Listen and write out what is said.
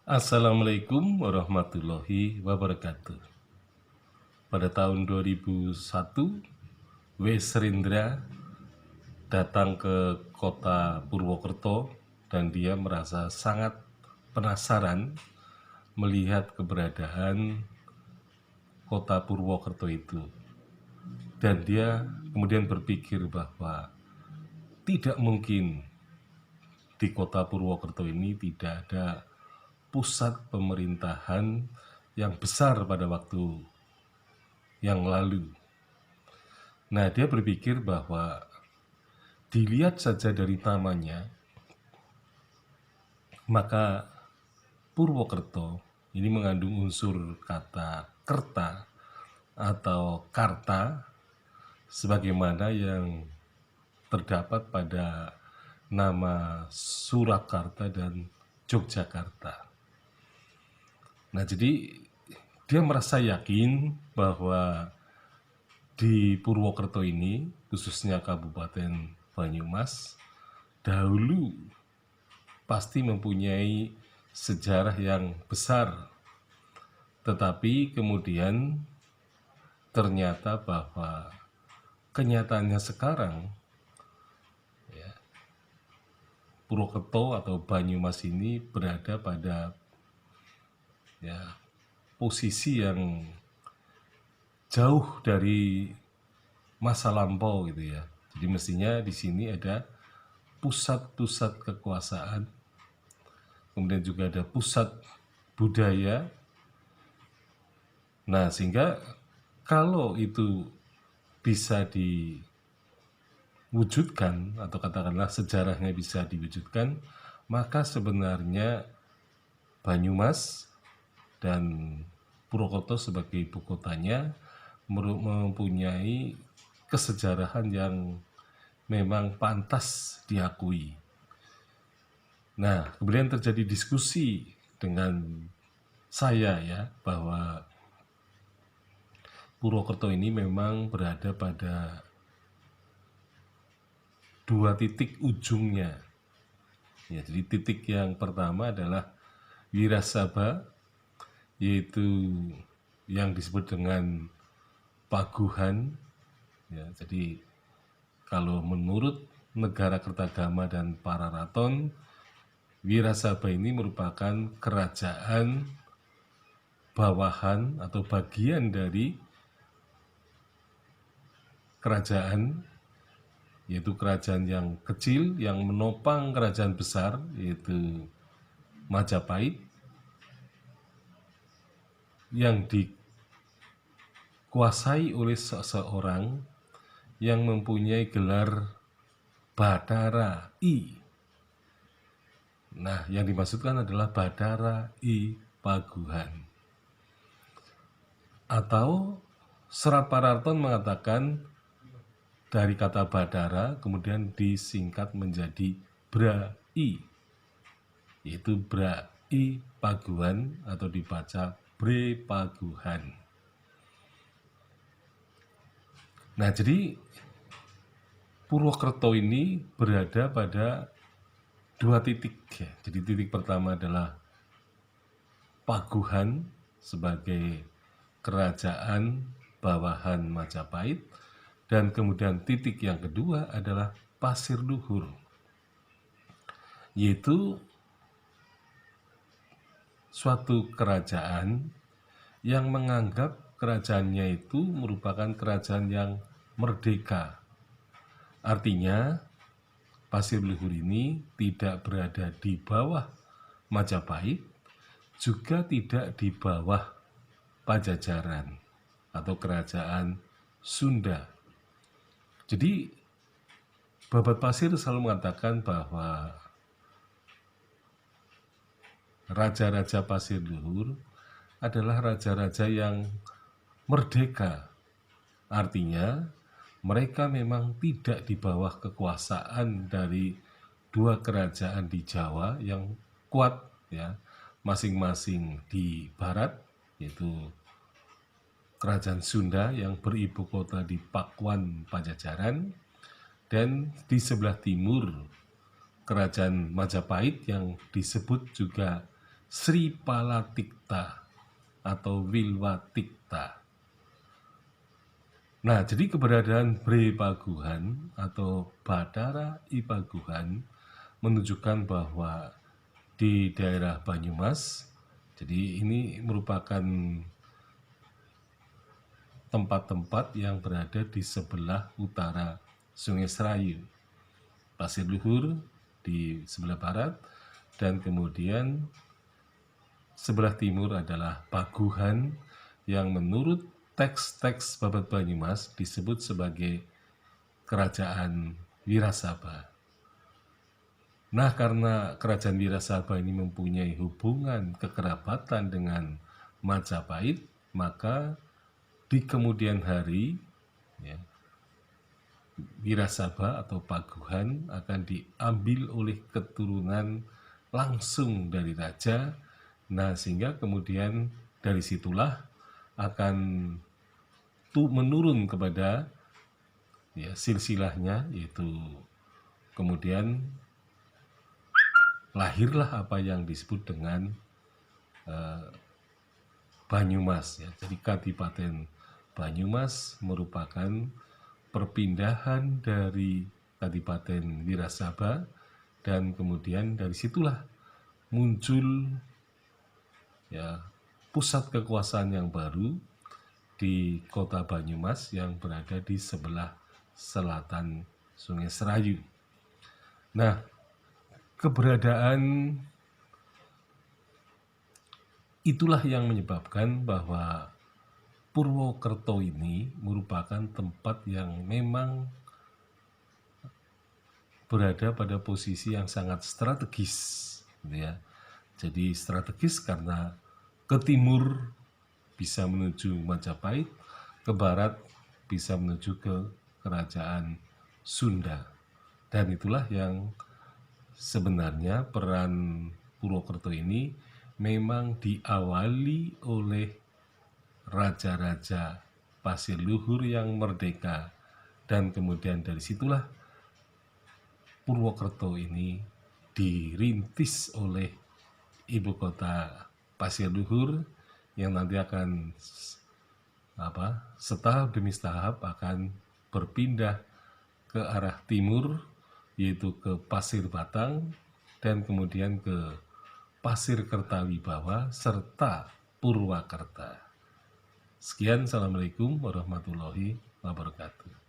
Assalamualaikum warahmatullahi wabarakatuh. Pada tahun 2001, W. Serindra datang ke kota Purwokerto dan dia merasa sangat penasaran melihat keberadaan kota Purwokerto itu. Dan dia kemudian berpikir bahwa tidak mungkin di kota Purwokerto ini tidak ada pusat pemerintahan yang besar pada waktu yang lalu. Nah, dia berpikir bahwa dilihat saja dari namanya, maka Purwokerto ini mengandung unsur kata kerta atau karta sebagaimana yang terdapat pada nama Surakarta dan Yogyakarta. Nah, jadi dia merasa yakin bahwa di Purwokerto ini, khususnya Kabupaten Banyumas, dahulu pasti mempunyai sejarah yang besar. Tetapi kemudian ternyata bahwa kenyataannya sekarang, ya, Purwokerto atau Banyumas ini berada pada posisi yang jauh dari masa lampau gitu ya. Jadi mestinya di sini ada pusat-pusat kekuasaan, kemudian juga ada pusat budaya. Nah, sehingga kalau itu bisa diwujudkan atau katakanlah sejarahnya bisa diwujudkan, maka sebenarnya Banyumas dan Purwokerto sebagai ibu kotanya mempunyai kesejarahan yang memang pantas diakui. Nah, kemudian terjadi diskusi dengan saya ya, bahwa Purwokerto ini memang berada pada dua titik ujungnya. Ya, jadi titik yang pertama adalah Wirasaba, yaitu yang disebut dengan Paguhan. Ya, jadi kalau menurut negara Kertagama dan para raton, Wirasaba ini merupakan kerajaan bawahan atau bagian dari kerajaan, yaitu kerajaan yang kecil yang menopang kerajaan besar, yaitu Majapahit, yang dikuasai oleh seseorang yang mempunyai gelar Bathara I. Nah, yang dimaksudkan adalah Bathara I Paguhan. Atau Serat Pararton mengatakan dari kata Bathara kemudian disingkat menjadi Brai, yaitu Brai Paguhan atau dibaca Bre Paguhan. Nah, jadi Purwokerto ini berada pada dua titik ya. Jadi titik pertama adalah Paguhan sebagai kerajaan bawahan Majapahit, dan kemudian titik yang kedua adalah Pasir Luhur, yaitu suatu kerajaan yang menganggap kerajaannya itu merupakan kerajaan yang merdeka. Artinya Pasir Luhur ini tidak berada di bawah Majapahit, juga tidak di bawah Pajajaran atau kerajaan Sunda. Jadi Babat Pasir selalu mengatakan bahwa raja-raja Pasir Luhur adalah raja-raja yang merdeka. Artinya mereka memang tidak di bawah kekuasaan dari dua kerajaan di Jawa yang kuat ya, masing-masing di barat, yaitu Kerajaan Sunda yang beribu kota di Pakuan, Pajajaran, dan di sebelah timur Kerajaan Majapahit yang disebut juga Sri Palatikta atau Wilwatikta. Nah, jadi keberadaan Bre Paguhan atau Bathara I Paguhan menunjukkan bahwa di daerah Banyumas, jadi ini merupakan tempat-tempat yang berada di sebelah utara Sungai Serayu. Pasir Luhur di sebelah barat, dan kemudian sebelah timur adalah Paguhan yang menurut teks-teks Babad Banyumas disebut sebagai Kerajaan Wirasaba. Nah, karena Kerajaan Wirasaba ini mempunyai hubungan kekerabatan dengan Majapahit, maka di kemudian hari ya, Wirasaba atau Paguhan akan diambil oleh keturunan langsung dari raja. Nah, sehingga kemudian dari situlah akan menurun kepada ya silsilahnya, yaitu kemudian lahirlah apa yang disebut dengan Banyumas ya. Jadi Kadipaten Banyumas merupakan perpindahan dari Kadipaten Wirasaba, dan kemudian dari situlah muncul ya pusat kekuasaan yang baru di kota Banyumas yang berada di sebelah selatan Sungai Serayu. Nah, keberadaan itulah yang menyebabkan bahwa Purwokerto ini merupakan tempat yang memang berada pada posisi yang sangat strategis, gitu ya. Jadi strategis karena ke timur bisa menuju Majapahit, ke barat bisa menuju ke Kerajaan Sunda. Dan itulah yang sebenarnya peran Purwokerto ini memang diawali oleh raja-raja Pasir Luhur yang merdeka. Dan kemudian dari situlah Purwokerto ini dirintis oleh ibu kota Pasir Luhur yang nanti akan setahap demi setahap akan berpindah ke arah timur, yaitu ke Pasir Batang dan kemudian ke Pasir Kertawibawa serta Purwakarta. Sekian, assalamualaikum warahmatullahi wabarakatuh.